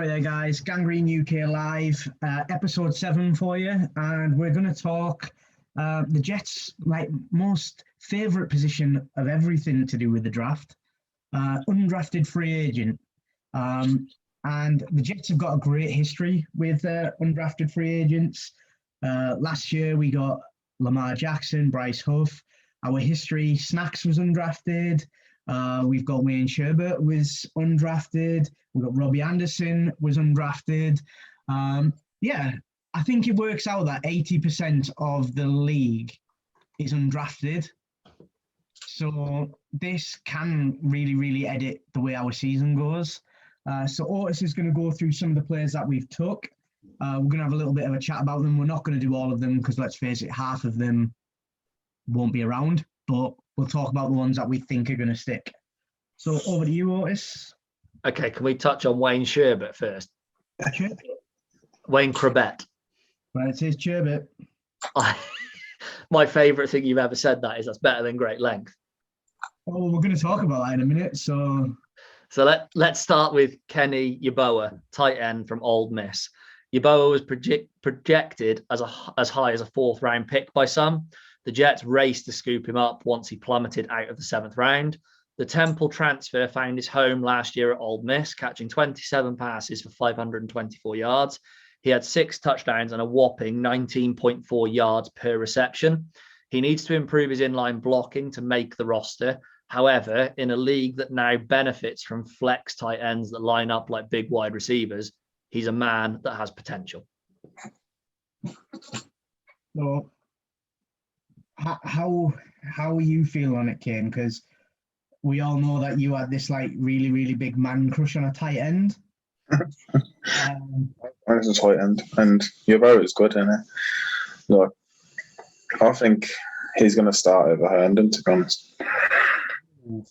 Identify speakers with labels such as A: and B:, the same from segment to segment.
A: Sorry there, guys. Gangrene UK Live, episode 7 for you, and we're going to talk the Jets' most favourite position of everything to do with the draft, undrafted free agent. And the Jets have got a great history with undrafted free agents. Last year we got Lamar Jackson, Bryce Huff. Our history, Snacks was undrafted. We've got Wayne Sherbert was undrafted. We've got Robbie Anderson was undrafted. I think it works out that 80% of the league is undrafted. So this can really, really edit the way our season goes. So Otis is going to go through some of the players that we've took. We're going to have a little bit of a chat about them. We're not going to do all of them because, let's face it, half of them won't be around. But we'll talk about the ones that we think are going to stick. So over to you, Otis.
B: Okay, can we touch on Wayne Sherbert first?
A: Sure.
B: Wayne Sherbert.
A: Right, it says Sherbert.
B: My favourite thing you've ever said that is that's better than great length.
A: Oh, we're going to talk about that in a minute. So
B: let's start with Kenny Yeboah, tight end from Old Miss. Yeboah was projected as high as a 4th round pick by some. The Jets raced to scoop him up once he plummeted out of the 7th round. The Temple transfer found his home last year at Old Miss, catching 27 passes for 524 yards. He had 6 touchdowns and a whopping 19.4 yards per reception. He needs to improve his inline blocking to make the roster. However, in a league that now benefits from flex tight ends that line up like big wide receivers, he's a man that has potential.
A: So how you feel on it, Kane? Because we all know that you had this really, really big man crush on a tight end.
C: It's a tight end, and Yeboah is good, isn't it? Look, I think he's going to start over Herndon, to be honest.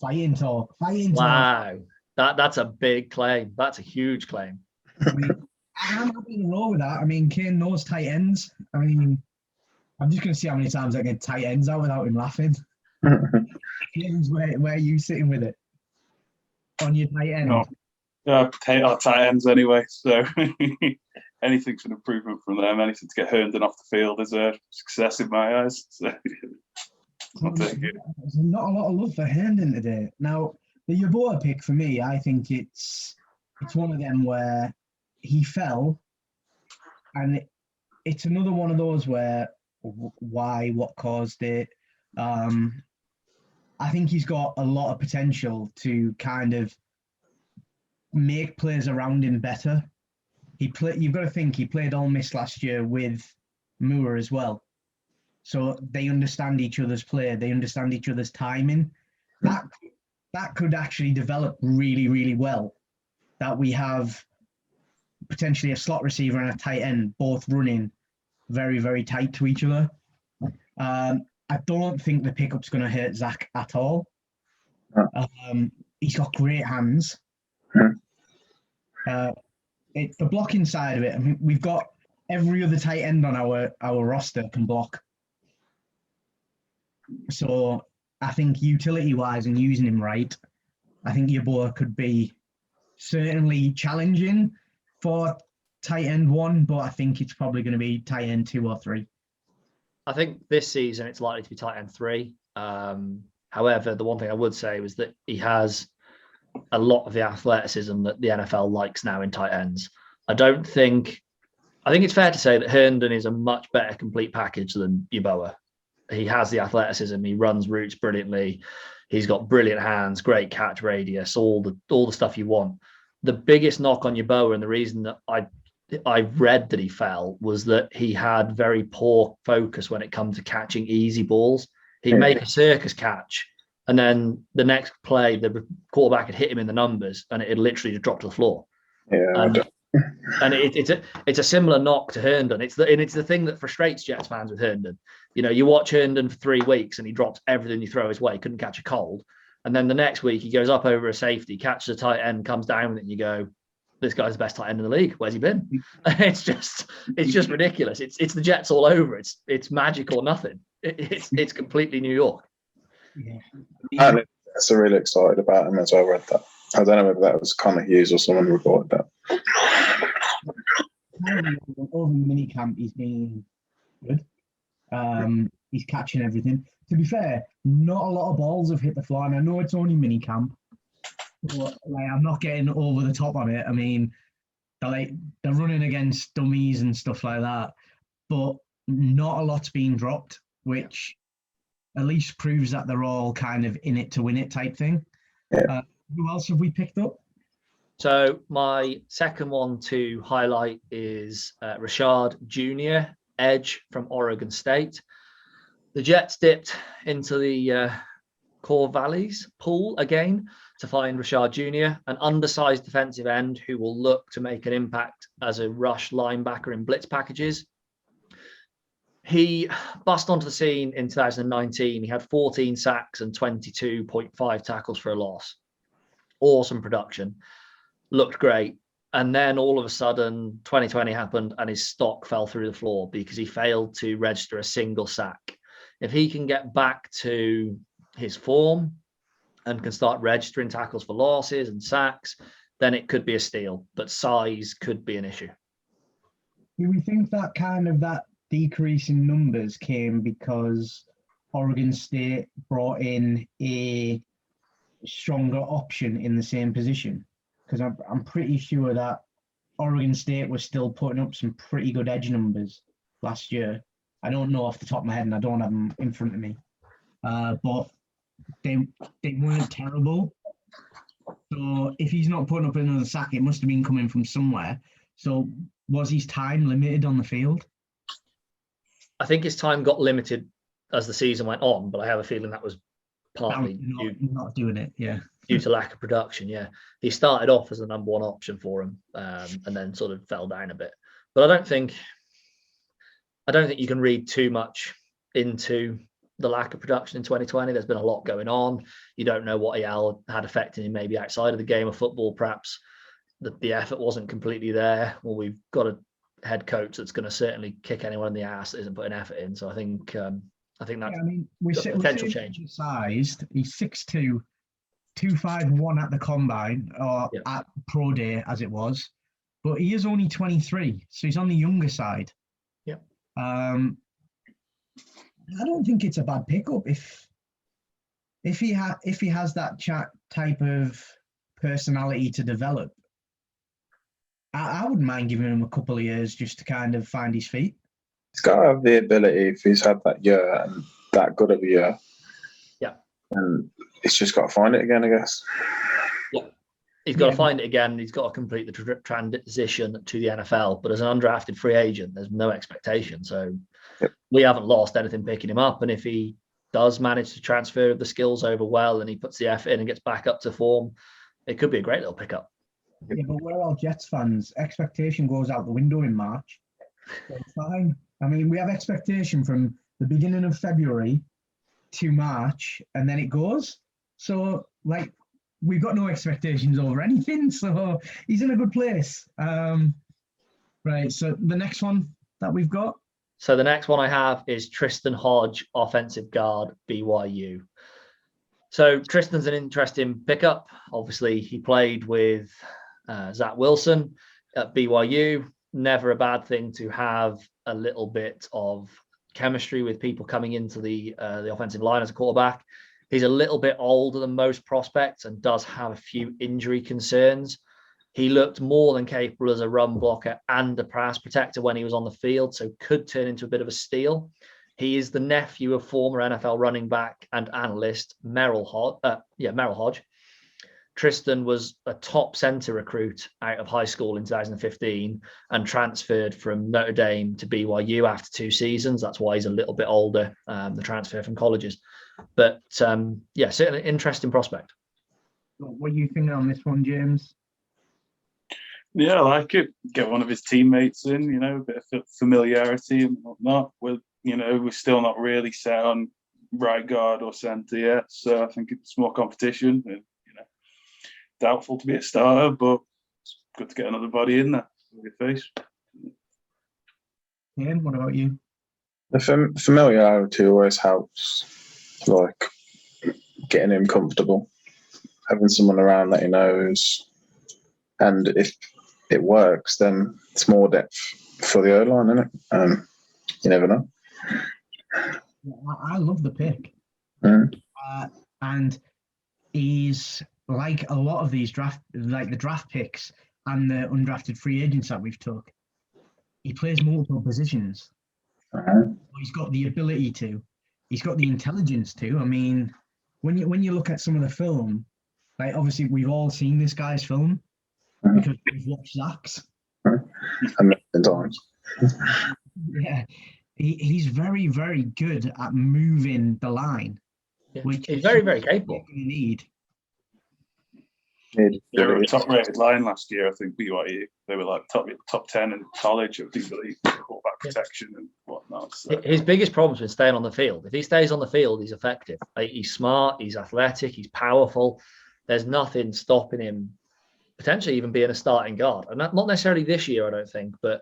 A: Fighting talk.
B: Wow, that's a big claim. That's a huge claim.
A: I'm happy to roll with that. I mean, Kane knows tight ends. I mean, I'm just going to see how many times I get tight ends out without him laughing. James, where are you sitting with it? On your tight end?
D: Potato tight ends anyway, so anything's an improvement from them. Anything to get Herndon off the field is a success in my eyes. So I'll take it.
A: There's not a lot of love for Herndon today. Now, the Yeboah pick for me, I think it's one of them where he fell, and it's another one of those where why, what caused it. I think he's got a lot of potential to kind of make players around him better. You've got to think he played Ole Miss last year with Moore as well. So they understand each other's play. They understand each other's timing. That could actually develop really, really well. That we have potentially a slot receiver and a tight end both running very, very tight to each other. I don't think the pickup's going to hurt Zach at all. He's got great hands. The blocking side of it, I mean, we've got every other tight end on our roster can block. So I think utility-wise and using him right, I think Yeboah could be certainly challenging for tight end 1, but I think it's probably going to be tight end 2 or 3.
B: I think this season it's likely to be tight end 3. However, the one thing I would say was that he has a lot of the athleticism that the NFL likes now in tight ends. I think it's fair to say that Herndon is a much better complete package than Yeboah. He has the athleticism. He runs routes brilliantly. He's got brilliant hands, great catch radius, all the stuff you want. The biggest knock on Yeboah, and the reason that I read that he fell, was that he had very poor focus when it comes to catching easy balls. He'd make a circus catch, and then the next play, the quarterback had hit him in the numbers, and it had literally just dropped to the floor.
C: Yeah.
B: And it's a similar knock to Herndon. It's the thing that frustrates Jets fans with Herndon. You know, you watch Herndon for 3 weeks and he drops everything you throw his way. Couldn't catch a cold, and then the next week he goes up over a safety, catches a tight end, comes down with it, and you go, "This guy's the best tight end in the league. Where's he been?" It's just ridiculous. It's the Jets all over. It's magic or nothing. It's completely New York.
A: Yeah.
C: And so really excited about him as I read that. I don't know whether that was Connor Hughes or someone who reported that.
A: Over mini camp, he's been good. He's catching everything. To be fair, not a lot of balls have hit the floor, and I know it's only mini camp, but like I'm not getting over the top on it. I mean, they're running against dummies and stuff like that, but not a lot's being dropped, which at least proves that they're all kind of in it to win it type thing.
C: Yeah.
A: Who else have we picked up?
B: So my second one to highlight is Rashaad Jr., edge from Oregon State. The Jets dipped into the Core Valleys pool again to find Rashaad Jr., an undersized defensive end who will look to make an impact as a rush linebacker in blitz packages. He bust onto the scene in 2019. He had 14 sacks and 22.5 tackles for a loss. Awesome production. Looked great. And then all of a sudden, 2020 happened and his stock fell through the floor because he failed to register a single sack. If he can get back to his form and can start registering tackles for losses and sacks, then it could be a steal. But size could be an issue.
A: Do we think that that decrease in numbers came because Oregon State brought in a stronger option in the same position? Because I'm pretty sure that Oregon State was still putting up some pretty good edge numbers last year. I don't know off the top of my head, and I don't have them in front of me. But they weren't terrible. So if he's not putting up another sack, it must have been coming from somewhere. So was his time limited on the field?
B: I think his time got limited as the season went on, but I have a feeling that was partly
A: not doing it, yeah.
B: Due to lack of production, yeah. He started off as the number one option for him, and then sort of fell down a bit. But I don't think you can read too much into the lack of production in 2020. There's been a lot going on. You don't know what EL had affected him maybe outside of the game of football. Perhaps the effort wasn't completely there. Well, we've got a head coach that's going to certainly kick anyone in the ass that isn't putting effort in. So I think that's
A: we're
B: potential change.
A: Sized. He's 6'2", 251 at the combine or at pro day as it was, but he is only 23, so he's on the younger side.
B: Yeah.
A: I don't think it's a bad pickup if he has that type of personality to develop. I wouldn't mind giving him a couple of years just to kind of find his feet.
C: He's got to have the ability if he's had that year and that good of a year.
B: Yeah.
C: And he's just got to find it again, I guess.
B: Yeah. He's got to find it again. He's got to complete the transition to the NFL. But as an undrafted free agent, there's no expectation. So we haven't lost anything picking him up. And if he does manage to transfer the skills over well and he puts the effort in and gets back up to form, it could be a great little pickup.
A: Yeah, but we're all Jets fans. Expectation goes out the window in March. So it's fine. I mean, we have expectation from the beginning of February to March, and then it goes. So, we've got no expectations over anything. So he's in a good place. Right. So the next one that we've got.
B: So the next one I have is Tristan Hodge, offensive guard, BYU. So Tristan's an interesting pickup. Obviously, he played with Zach Wilson at BYU. Never a bad thing to have a little bit of chemistry with people coming into the offensive line as a quarterback. He's a little bit older than most prospects and does have a few injury concerns. He looked more than capable as a run blocker and a pass protector when he was on the field, so could turn into a bit of a steal. He is the nephew of former NFL running back and analyst Merrill Hodge. Tristan was a top center recruit out of high school in 2015 and transferred from Notre Dame to BYU after 2 seasons. That's why he's a little bit older, the transfer from colleges. But certainly an interesting prospect.
A: What are you thinking on this one, James?
D: Yeah, I like it. Get one of his teammates in, a bit of familiarity and whatnot. We're still not really set on right guard or centre yet, so I think it's more competition. And, doubtful to be a starter, but it's good to get another body in there with your face.
A: Ian, what about you?
C: The familiarity always helps, like getting him comfortable. having someone around that he knows, and if it works, then it's more depth for the O-line, isn't it? You never know.
A: I love the pick.
C: Mm.
A: And he's like a lot of these the draft picks and the undrafted free agents that we've took. He plays multiple positions. He's got the ability to. He's got the intelligence to. I mean, when you look at some of the film, like obviously we've all seen this guy's film because we've watched Zach's.
C: A million times.
A: Yeah, he's very, very good at moving the line.
B: Yeah.
A: Which
B: He's
A: is
B: very,
A: something
B: very capable.
A: you need.
D: They were a top-rated line last year, I think. BYU. They were like top 10 in college. I think the quarterback protection and whatnot. So.
B: His biggest problem's been staying on the field. If he stays on the field, he's effective. Like, he's smart. He's athletic. He's powerful. There's nothing stopping him potentially even being a starting guard, and not necessarily this year, I don't think, but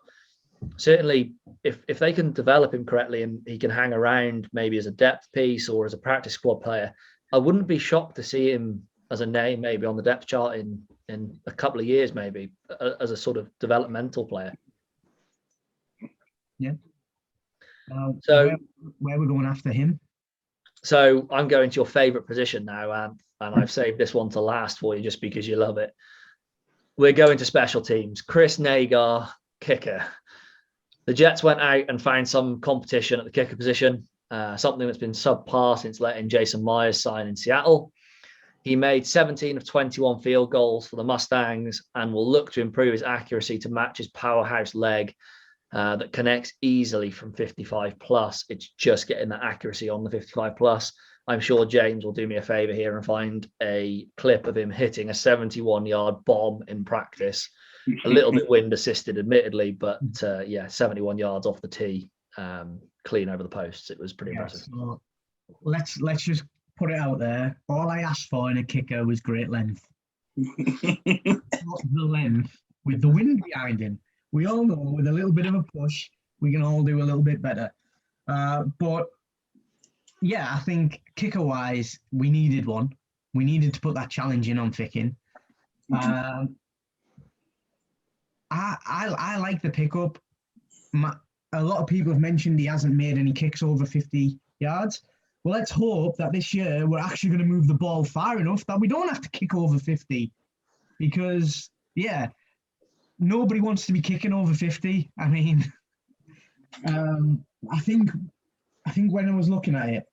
B: certainly if they can develop him correctly and he can hang around maybe as a depth piece or as a practice squad player, I wouldn't be shocked to see him as a name maybe on the depth chart in a couple of years, maybe as a sort of developmental player.
A: Yeah.
B: So
A: where we're going after him?
B: So I'm going to your favourite position now, and I've saved this one to last for you just because you love it. We're going to special teams. Chris Nagar, kicker. The Jets went out and found some competition at the kicker position, something that's been subpar since letting Jason Myers sign in Seattle. He made 17 of 21 field goals for the Mustangs and will look to improve his accuracy to match his powerhouse leg that connects easily from 55 plus. It's just getting that accuracy on the 55 plus. I'm sure James will do me a favor here and find a clip of him hitting a 71-yard bomb in practice. A little bit wind assisted, admittedly, but 71 yards off the tee, clean over the posts. It was pretty impressive.
A: So let's just put it out there. All I asked for in a kicker was great length. Not the length with the wind behind him. We all know with a little bit of a push, we can all do a little bit better. But yeah, I think kicker-wise, we needed one. We needed to put that challenge in on Fickin. I like the pickup. A lot of people have mentioned he hasn't made any kicks over 50 yards. Well, let's hope that this year we're actually going to move the ball far enough that we don't have to kick over 50. Because, yeah, nobody wants to be kicking over 50. I mean, I think when I was looking at it,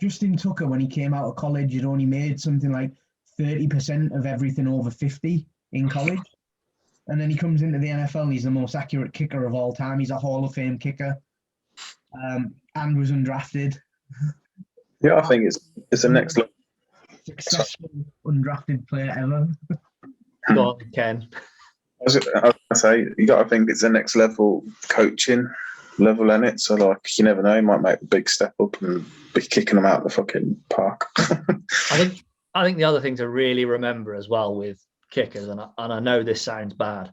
A: Justin Tucker, when he came out of college, had only made something like 30% of everything over 50 in college. And then he comes into the NFL and he's the most accurate kicker of all time. He's a Hall of Fame kicker and was undrafted.
C: Yeah, I think it's the next level.
A: Successful undrafted player ever.
B: Go on, Ken.
C: I was going to say, you got to think it's the next level coaching level in it. So, like, you never know, you might make a big step up and be kicking them out of the fucking park.
B: I think the other thing to really remember as well with kickers, and I know this sounds bad,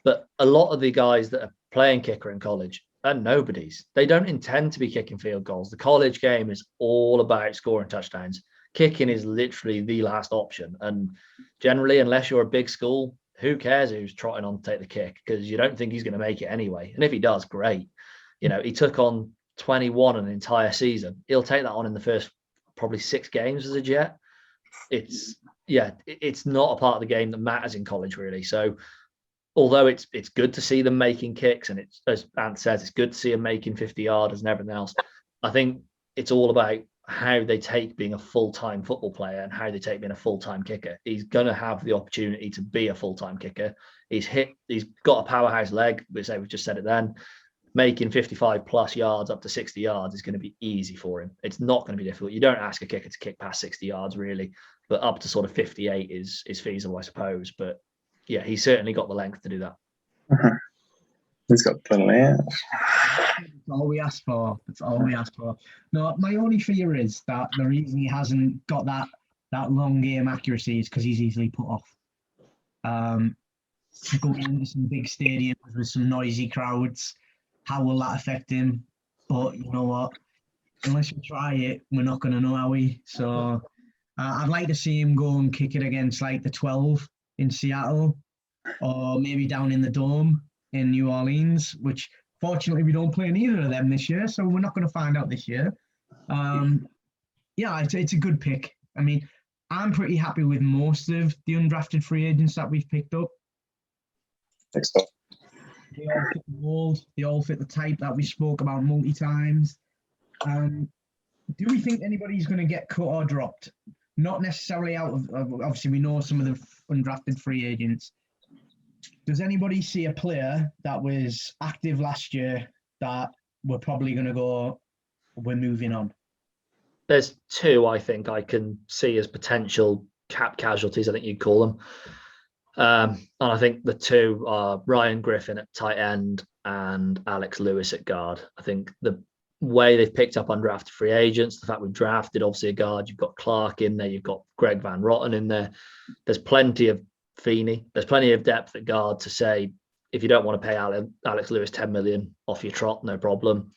B: but a lot of the guys that are playing kicker in college are nobodies. They don't intend to be kicking field goals. The college game is all about scoring touchdowns. Kicking is literally the last option. And generally, unless you're a big school, who cares who's trotting on to take the kick? Because you don't think he's going to make it anyway. And if he does, great. You know, he took on 21 an entire season. He'll take that on in the first probably 6 games as a Jet. It's not a part of the game that matters in college, really. So although it's good to see them making kicks, and it's, as Ant says, it's good to see them making 50-yarders and everything else, I think it's all about how they take being a full-time football player and how they take being a full-time kicker. He's going to have the opportunity to be a full-time kicker. He's got a powerhouse leg. We've just said it then. Making 55 plus yards up to 60 yards is going to be easy for him. It's not going to be difficult. You don't ask a kicker to kick past 60 yards really, but up to sort of 58 is feasible, I suppose. But yeah, he's certainly got the length to do that.
C: Uh-huh. He's got plenty.
A: That's all we asked for. That's all we asked for. No, my only fear is that the reason he hasn't got that long game accuracy is because he's easily put off. Going into some big stadiums with some noisy crowds, how will that affect him? But you know what? Unless you try it, we're not going to know, are we? So I'd like to see him go and kick it against like the 12 in Seattle, or maybe down in the Dome in New Orleans, which fortunately we don't play in either of them this year, so we're not going to find out this year. Yeah, it's a good pick. I mean, I'm pretty happy with most of the undrafted free agents that we've picked up.
C: Next up.
A: They all fit the mold. They all fit the type that we spoke about multi times. Do we think anybody's going to get cut or dropped? Not necessarily out of obviously we know some of the undrafted free agents. Does anybody see a player that was active last year that we're probably going to go, we're moving on?
B: There's two I think I can see as potential cap casualties, I think you'd call them. And I think the two are Ryan Griffin at tight end and Alex Lewis at guard. I think the way they've picked up undrafted free agents, the fact we've drafted obviously a guard, you've got Clark in there, you've got Greg Van Rotten in there. There's plenty of Feeney. There's plenty of depth at guard to say, if you don't want to pay Alex Lewis 10 million off your trot, no problem.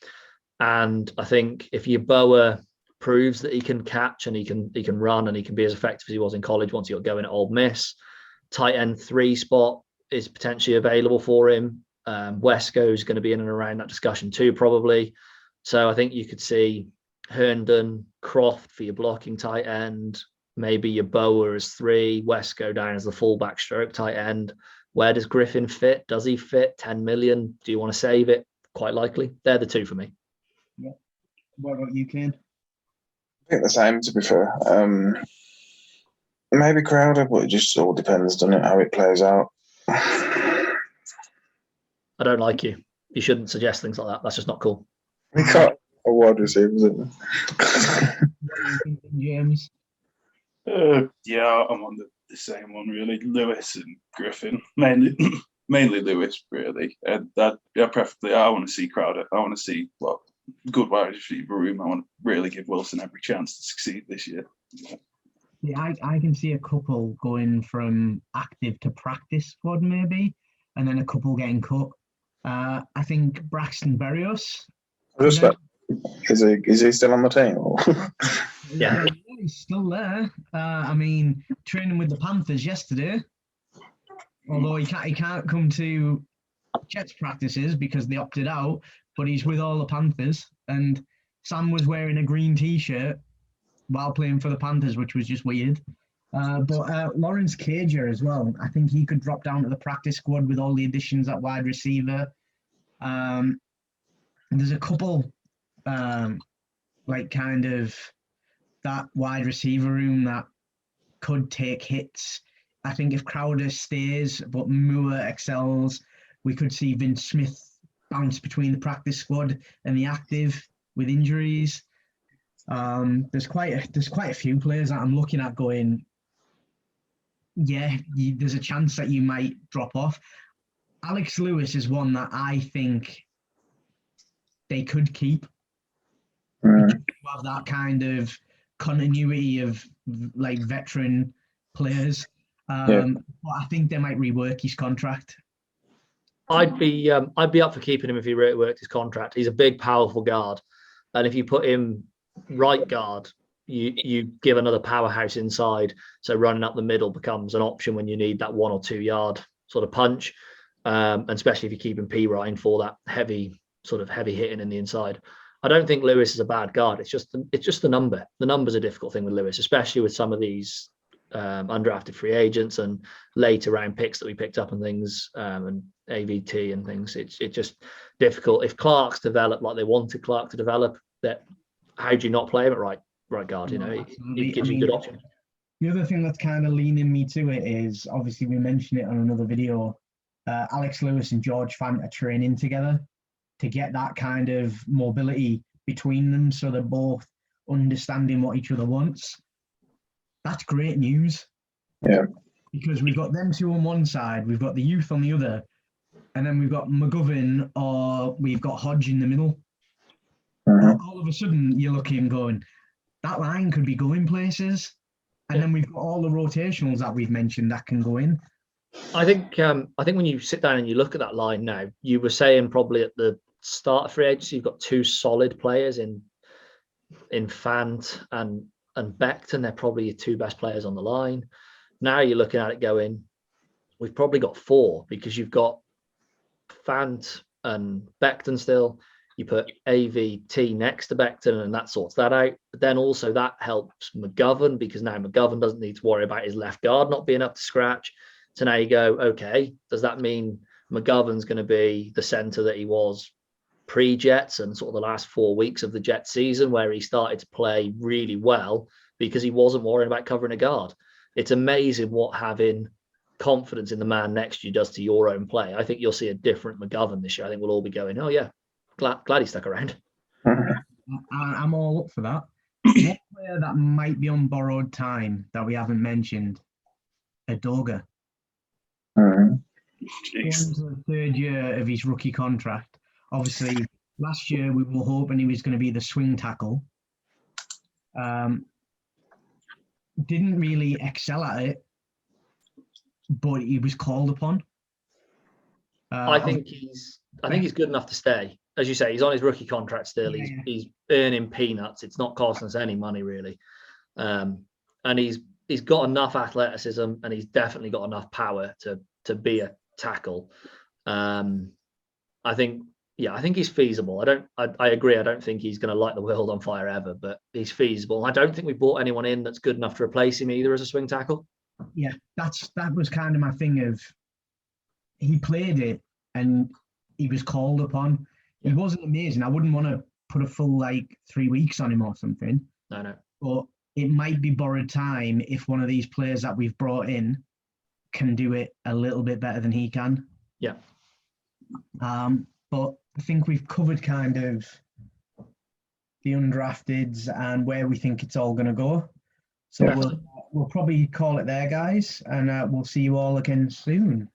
B: And I think if Yeboah proves that he can catch and he can run and he can be as effective as he was in college once he got going at Ole Miss, tight end 3 spot is potentially available for him. Wesco is going to be in and around that discussion too, probably. So I think you could see Herndon, Croft for your blocking tight end, maybe Yeboah as 3, Wesco down as the fullback stroke tight end. Where does Griffin fit? Does he fit? 10 million? Do you want to save it? Quite likely. They're the two for me.
A: Yeah. What about you, Ken?
C: I think the same, to be fair. Maybe Crowder, but it just all depends, doesn't it, how it plays out.
B: I don't like you. You shouldn't suggest things like that. That's just not cool.
C: We got a wide receiver, isn't it?
A: What do you think, James?
D: Yeah, I'm on the same one, really. Lewis and Griffin. Mainly Lewis, really. And preferably, I want to see Crowder. I want to see, good wide receiver room. I want to really give Wilson every chance to succeed this year.
A: Yeah, I can see a couple going from active to practice squad maybe, and then a couple getting cut. I think Braxton Berrios.
C: Is he still on the team? Or?
B: Yeah,
A: he's still there. I mean, training with the Panthers yesterday. Although he can't come to Jets practices because they opted out, but he's with all the Panthers. And Sam was wearing a green T-shirt while playing for the Panthers, which was just weird. But Lawrence Cager as well. I think he could drop down to the practice squad with all the additions at wide receiver. And there's a couple, kind of that wide receiver room that could take hits. I think if Crowder stays, but Moore excels, we could see Vince Smith bounce between the practice squad and the active with injuries. There's quite a few players that I'm looking at going, there's a chance that you might drop off. Alex Lewis is one that I think they could keep. To have that kind of continuity of like veteran players. But I think they might rework his contract.
B: I'd be up for keeping him if he reworked his contract. He's a big, powerful guard, and if you put him right guard, you give another powerhouse inside. So running up the middle becomes an option when you need that 1 or 2 yard sort of punch, and especially if you're keeping P Ryan for that heavy hitting in the inside. I don't think Lewis is a bad guard. It's just the number. The number's a difficult thing with Lewis, especially with some of these undrafted free agents and later round picks that we picked up and things, and AVT and things. It's just difficult. If Clark's developed like they wanted Clark to develop, that how do you not play him at right guard? You know, it gives you good options.
A: The other thing that's kind of leaning me to it is, obviously we mentioned it on another video, Alex Lewis and George Fant are training together to get that kind of mobility between them so they're both understanding what each other wants. That's great news.
C: Yeah.
A: Because we've got them two on one side, we've got the youth on the other, and then we've got McGovern or we've got Hodge in the middle. All of a sudden, you're looking going, that line could be going places. And then we've got all the rotationals that we've mentioned that can go in.
B: I think when you sit down and you look at that line now, you were saying probably at the start of free agency, you've got 2 solid players in Fant and and Becton, they're probably your two best players on the line. Now you're looking at it going, we've probably got 4 because you've got Fant and Becton still. You put AVT next to Becton and that sorts that out. But then also that helps McGovern because now McGovern doesn't need to worry about his left guard not being up to scratch. So now you go, okay, does that mean McGovern's going to be the centre that he was pre-Jets and sort of the last 4 weeks of the Jets season where he started to play really well because he wasn't worrying about covering a guard? It's amazing what having confidence in the man next to you does to your own play. I think you'll see a different McGovern this year. I think we'll all be going, oh yeah, glad he stuck around.
A: I'm all up for that. One player that might be on borrowed time that we haven't mentioned, Edoga. He's the 3rd year of his rookie contract. Obviously, last year we were hoping he was going to be the swing tackle. Didn't really excel at it, but he was called upon.
B: I think he's good enough to stay. As you say, he's on his rookie contract still.
A: Yeah.
B: He's earning peanuts. It's not costing us any money really, and he's got enough athleticism and he's definitely got enough power to be a tackle. I think he's feasible. I agree. I don't think he's going to light the world on fire ever, but he's feasible. I don't think we brought anyone in that's good enough to replace him either as a swing tackle.
A: Yeah, that was kind of my thing of he played it and he was called upon. He wasn't amazing. I wouldn't want to put a full 3 weeks on him or something.
B: No.
A: But it might be borrowed time if one of these players that we've brought in can do it a little bit better than he can.
B: Yeah.
A: But I think we've covered kind of the undrafteds and where we think it's all going to go. So we'll probably call it there, guys, and we'll see you all again soon.